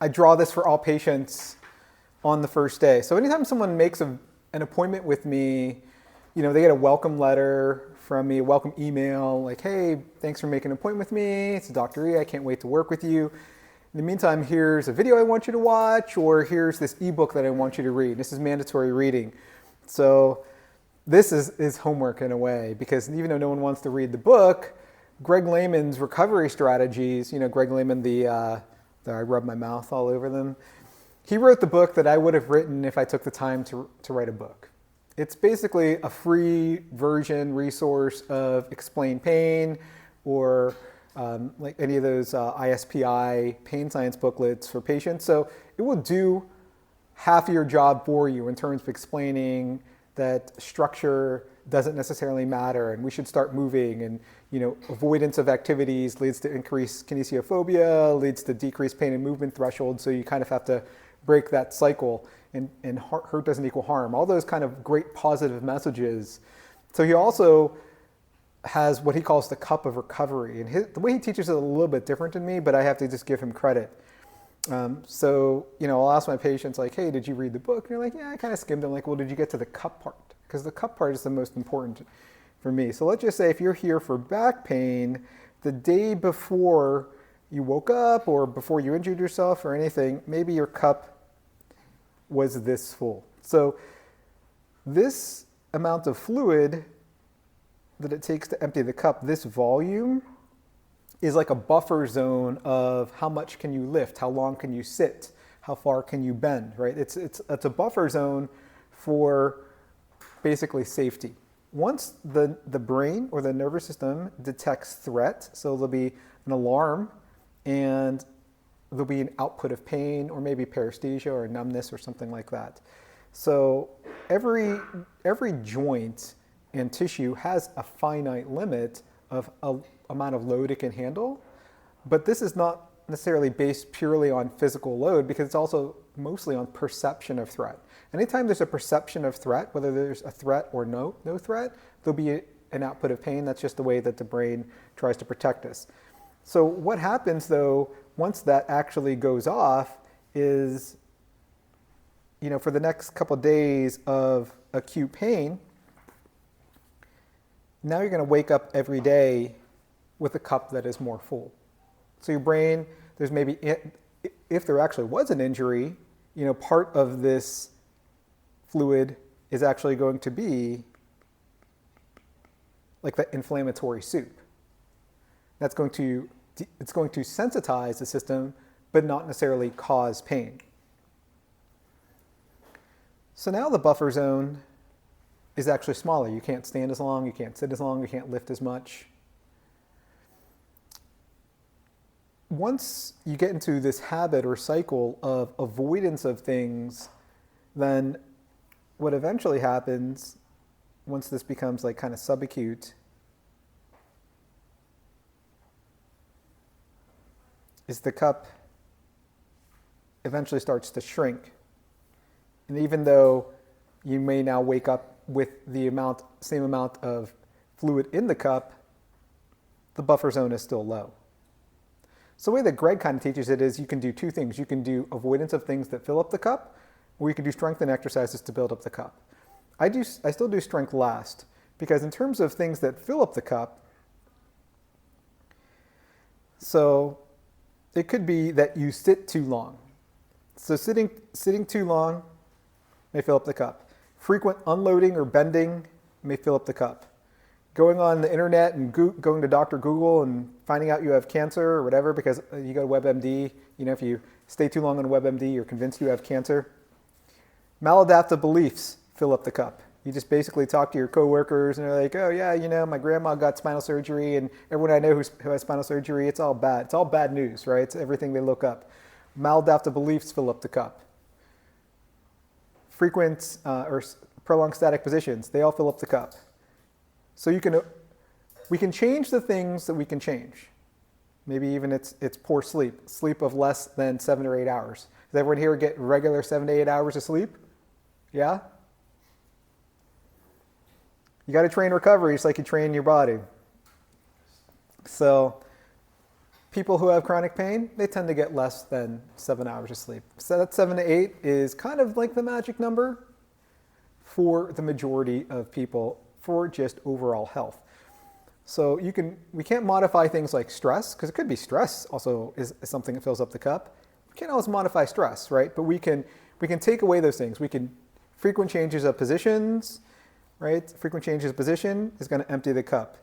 I draw this for all patients on the first day. So anytime someone makes an appointment with me, they get a welcome letter from me, a welcome email, like, hey, thanks for making an appointment with me. It's Dr. E. I can't wait to work with you. In the meantime, here's a video I want you to watch, or here's this ebook that I want you to read. This is mandatory reading. So this is homework in a way, because even though no one wants to read the book, Greg Lehman's recovery strategies, Greg Lehman, I rub my mouth all over them. He wrote the book that I would have written if I took the time to write a book. It's basically a free version resource of Explain Pain, or like any of those ISPI pain science booklets for patients. So it will do half your job for you in terms of explaining that structure doesn't necessarily matter, and we should start moving, and avoidance of activities leads to increased kinesiophobia, leads to decreased pain and movement threshold. So you kind of have to break that cycle, and hurt doesn't equal harm. All those kind of great positive messages. So he also has what he calls the cup of recovery, and the way he teaches it is a little bit different than me, but I have to just give him credit. So I'll ask my patients, like, hey, did you read the book? And they're like, yeah, I kind of skimmed it. I'm like, well, did you get to the cup part? Because the cup part is the most important for me. So let's just say if you're here for back pain, the day before you woke up or before you injured yourself or anything, maybe your cup was this full. So this amount of fluid that it takes to empty the cup, this volume, is like a buffer zone of how much can you lift, how long can you sit, how far can you bend, right? It's a buffer zone for basically safety. Once the brain or the nervous system detects threat, so there'll be an alarm and there'll be an output of pain or maybe paresthesia or numbness or something like that. So every joint and tissue has a finite limit of amount of load it can handle, but this is not necessarily based purely on physical load, because it's also mostly on perception of threat. Anytime there's a perception of threat, whether there's a threat or no threat, there'll be an output of pain. That's just the way that the brain tries to protect us. So what happens though, once that actually goes off, is, for the next couple of days of acute pain, now you're going to wake up every day with a cup that is more full. So your brain, there's maybe, if there actually was an injury, part of this fluid is actually going to be like that inflammatory soup. It's going to sensitize the system, but not necessarily cause pain. So now the buffer zone is actually smaller. You can't stand as long, you can't sit as long, you can't lift as much. Once you get into this habit or cycle of avoidance of things, then what eventually happens, once this becomes like kind of subacute, is the cup eventually starts to shrink. And even though you may now wake up with the same amount of fluid in the cup, the buffer zone is still low. So the way that Greg kind of teaches it is you can do two things. You can do avoidance of things that fill up the cup, or you can do strength and exercises to build up the cup. I still do strength last, because in terms of things that fill up the cup, so it could be that you sit too long. So sitting too long may fill up the cup. Frequent unloading or bending may fill up the cup. Going on the internet and going to Dr. Google and finding out you have cancer or whatever because you go to WebMD, if you stay too long on WebMD, you're convinced you have cancer. Maladaptive beliefs fill up the cup. You just basically talk to your coworkers and they're like, oh yeah, my grandma got spinal surgery and everyone I know who has spinal surgery, it's all bad. It's all bad news, right? It's everything they look up. Maladaptive beliefs fill up the cup. Frequent or prolonged static positions, they all fill up the cup. So we can change the things that we can change. Maybe even it's poor sleep of less than 7 or 8 hours. Does everyone here get regular 7 to 8 hours of sleep? Yeah? You got to train recovery just like you train your body. So people who have chronic pain, they tend to get less than 7 hours of sleep. So that 7 to 8 is kind of like the magic number for the majority of people for just overall health. So we can't modify things like stress, because it could be stress also is something that fills up the cup. We can't always modify stress, right? But we can take away those things. We can frequent changes of positions, right? Frequent changes of position is going to empty the cup.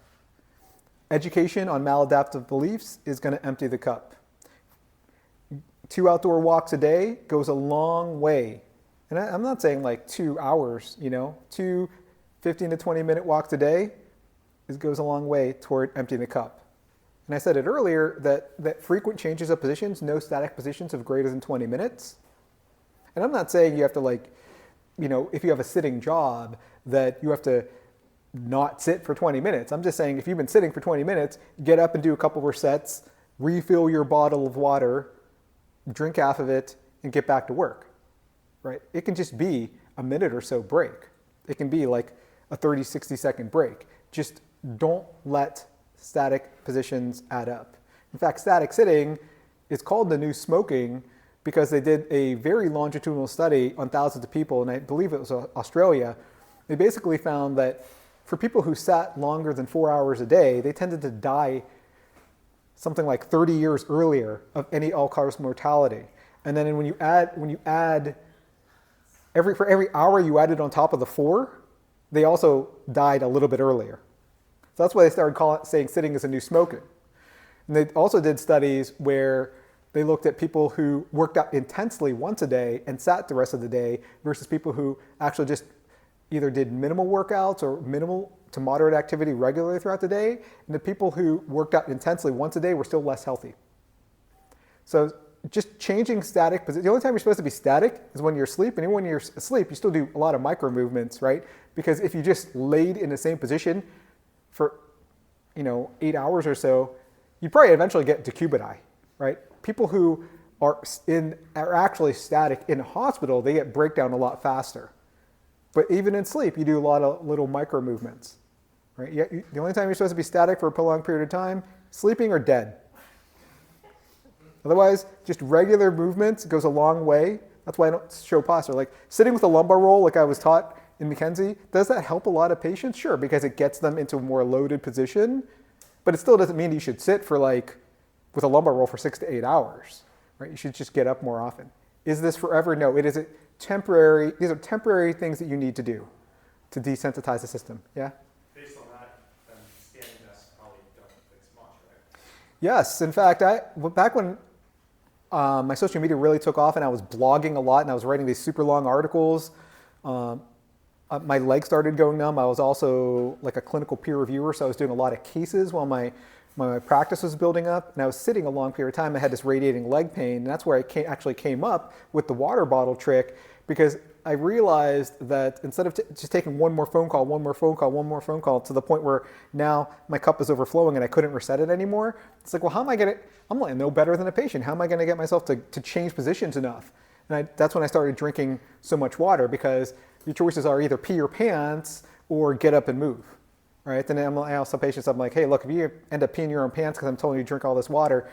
Education on maladaptive beliefs is going to empty the cup. 2 outdoor walks a day goes a long way. And I'm not saying like 2 hours, 2 15 to 20 minute walks a day goes a long way toward emptying the cup. And I said it earlier that frequent changes of positions, no static positions of greater than 20 minutes. And I'm not saying you have to if you have a sitting job that you have to not sit for 20 minutes. I'm just saying if you've been sitting for 20 minutes, get up and do a couple more sets, refill your bottle of water, drink half of it, and get back to work, right? It can just be a minute or so break. It can be like a 30, 60-second break. Just don't let static positions add up. In fact, static sitting is called the new smoking because they did a very longitudinal study on thousands of people, and I believe it was Australia. They basically found that for people who sat longer than 4 hours a day, they tended to die something like 30 years earlier of any all-cause mortality. And then for every hour you added on top of the 4, they also died a little bit earlier. So that's why they started saying sitting is a new smoking. And they also did studies where they looked at people who worked out intensely once a day and sat the rest of the day versus people who actually just either did minimal workouts or minimal to moderate activity regularly throughout the day. And the people who worked out intensely once a day were still less healthy. So just changing static position. The only time you're supposed to be static is when you're asleep. And even when you're asleep, you still do a lot of micro movements, right? Because if you just laid in the same position for 8 hours or so, you probably eventually get decubiti, right? People who are actually static in a hospital, they get breakdown a lot faster. But even in sleep, you do a lot of little micro movements, right? The only time you're supposed to be static for a prolonged period of time, sleeping or dead. Otherwise, just regular movements goes a long way. That's why I don't show posture. Like sitting with a lumbar roll, like I was taught in McKenzie, does that help a lot of patients? Sure, because it gets them into a more loaded position, but it still doesn't mean you should sit with a lumbar roll for 6 to 8 hours, right? You should just get up more often. Is this forever? No, it isn't temporary. These are temporary things that you need to do to desensitize the system. Yeah? Based on that, then standing desks probably don't fix much, right? Yes. In fact, back when my social media really took off and I was blogging a lot and I was writing these super long articles, my legs started going numb. I was also like a clinical peer reviewer, so I was doing a lot of cases while my practice was building up, and I was sitting a long period of time. I had this radiating leg pain, and that's where I actually came up with the water bottle trick, because I realized that instead of just taking one more phone call to the point where now my cup is overflowing and I couldn't reset it anymore, it's like, well, how am I going to, I'm like no better than a patient. How am I going to get myself to change positions enough? And that's when I started drinking so much water, because your choices are either pee your pants or get up and move. Right? Then I also tell patients, I'm like, hey, look, if you end up peeing your own pants because I'm telling you to drink all this water,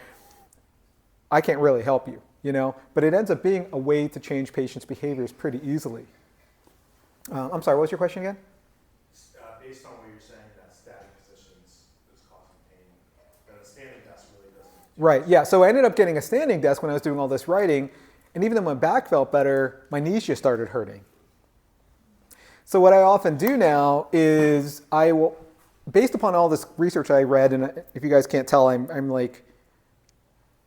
I can't really help you, But it ends up being a way to change patients' behaviors pretty easily. I'm sorry, what was your question again? Based on what you're saying, that static positions is causing pain, but a standing desk really doesn't. Right, yeah. So I ended up getting a standing desk when I was doing all this writing, and even though my back felt better, my knees just started hurting. So what I often do now is I will, based upon all this research I read, and if you guys can't tell, I'm like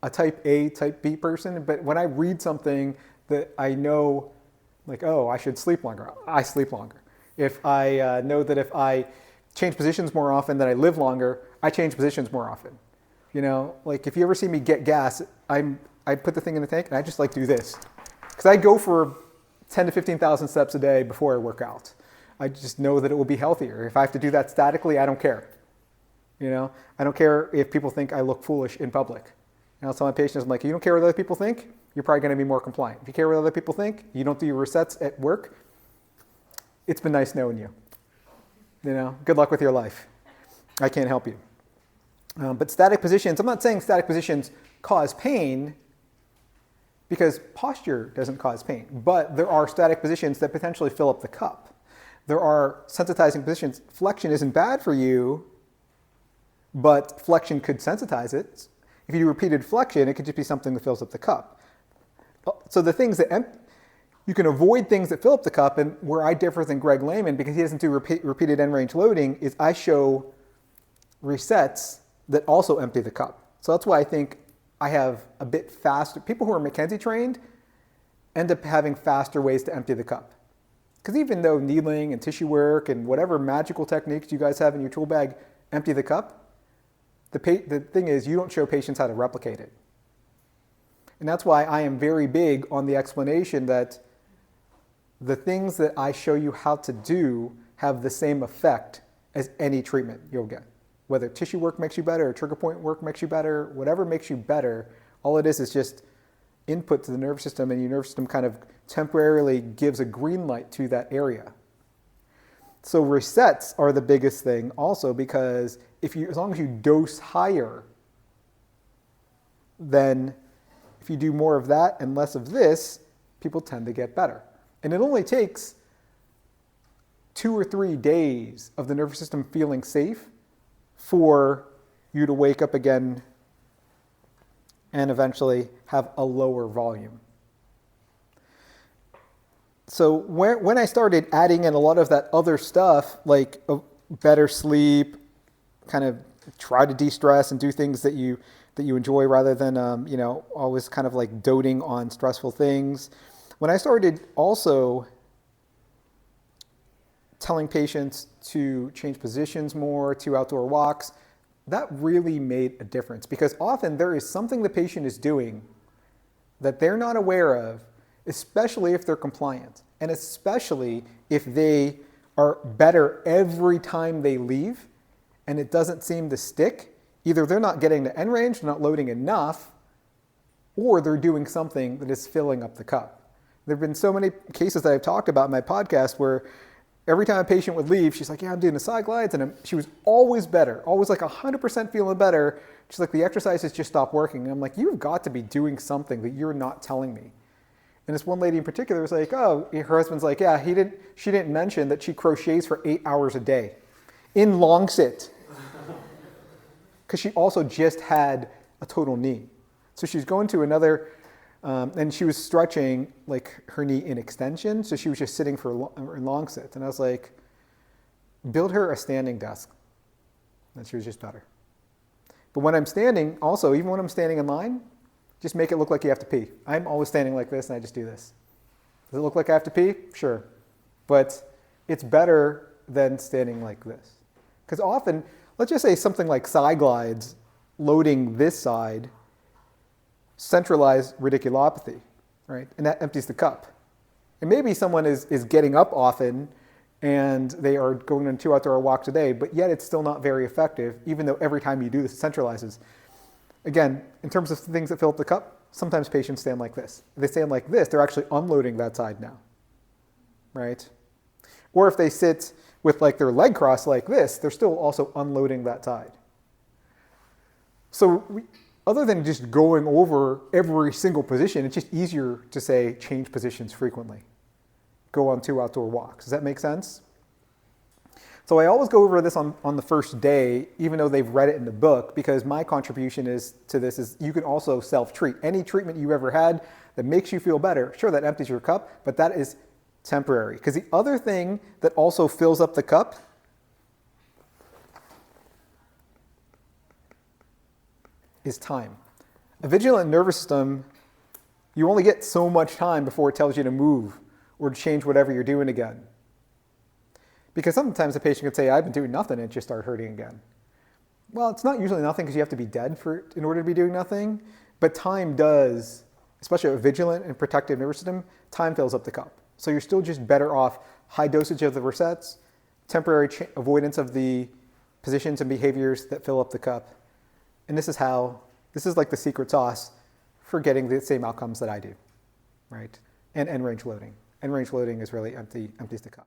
a type A, type B person, but when I read something that I know, like, oh, I should sleep longer, I sleep longer. If I know that if I change positions more often, that I live longer, I change positions more often. Like if you ever see me get gas, I put the thing in the tank and I just like do this. Because I go for 10 to 15,000 steps a day before I work out. I just know that it will be healthier. If I have to do that statically, I don't care. I don't care if people think I look foolish in public. I'll tell my patients, I'm like, you don't care what other people think, you're probably going to be more compliant. If you care what other people think, you don't do your resets at work, it's been nice knowing you. Good luck with your life. I can't help you. But static positions, I'm not saying static positions cause pain, because posture doesn't cause pain, but there are static positions that potentially fill up the cup. There are sensitizing positions. Flexion isn't bad for you, but flexion could sensitize it. If you do repeated flexion, it could just be something that fills up the cup. So the things that you can avoid things that fill up the cup, and where I differ than Greg Lehman, because he doesn't do repeated end range loading, is I show resets that also empty the cup. So that's why I think I have a bit faster. People who are McKenzie trained end up having faster ways to empty the cup. Because even though needling and tissue work and whatever magical techniques you guys have in your tool bag empty the cup, the thing is you don't show patients how to replicate it. And that's why I am very big on the explanation that the things that I show you how to do have the same effect as any treatment you'll get. Whether tissue work makes you better or trigger point work makes you better, whatever makes you better, all it is just input to the nervous system, and your nervous system kind of temporarily gives a green light to that area. So resets are the biggest thing also, because as long as you dose higher, then if you do more of that and less of this, people tend to get better. And it only takes 2 or 3 days of the nervous system feeling safe for you to wake up again and eventually have a lower volume. So when I started adding in a lot of that other stuff, like better sleep, kind of try to de-stress and do things that you enjoy rather than always kind of like doting on stressful things. When I started also telling patients to change positions more, to outdoor walks, that really made a difference, because often there is something the patient is doing that they're not aware of, especially if they're compliant, and especially if they are better every time they leave and it doesn't seem to stick. Either they're not getting to end range, they're not loading enough, or they're doing something that is filling up the cup. There have been so many cases that I've talked about in my podcast where every time a patient would leave, she's like, yeah, I'm doing the side glides, and she was always better, always like 100% feeling better. She's like, the exercises just stopped working. And I'm like, you've got to be doing something that you're not telling me. And this one lady in particular was like, oh, her husband's like, yeah, she didn't mention that she crochets for 8 hours a day in long sit, because she also just had a total knee. So she's going to another, and she was stretching like her knee in extension, so she was just sitting for long sits. And I was like, build her a standing desk. And she was just better. But when I'm standing, also, even when I'm standing in line, just make it look like you have to pee. I'm always standing like this, and I just do this. Does it look like I have to pee? Sure. But it's better than standing like this. Because often, let's just say something like side glides, loading this side, centralized radiculopathy, right? And that empties the cup. And maybe someone is getting up often and they are going on 2 outdoor walks a day, but yet it's still not very effective, even though every time you do this, it centralizes. Again, in terms of things that fill up the cup, sometimes patients stand like this. If they stand like this, they're actually unloading that side now, right? Or if they sit with like their leg crossed like this, they're still also unloading that side. So other than just going over every single position, it's just easier to say change positions frequently. Go on 2 outdoor walks. Does that make sense? So I always go over this on the first day, even though they've read it in the book, because my contribution to this is you can also self-treat. Any treatment you've ever had that makes you feel better, sure, that empties your cup, but that is temporary. Because the other thing that also fills up the cup is time. A vigilant nervous system, you only get so much time before it tells you to move or to change whatever you're doing again. Because sometimes the patient could say, I've been doing nothing, and it just started hurting again. Well, it's not usually nothing, because you have to be dead in order to be doing nothing, but time does, especially a vigilant and protective nervous system, time fills up the cup. So you're still just better off high dosage of the resets, temporary avoidance of the positions and behaviors that fill up the cup. And this is like the secret sauce for getting the same outcomes that I do, right? And end range loading. End range loading is really empties the cup.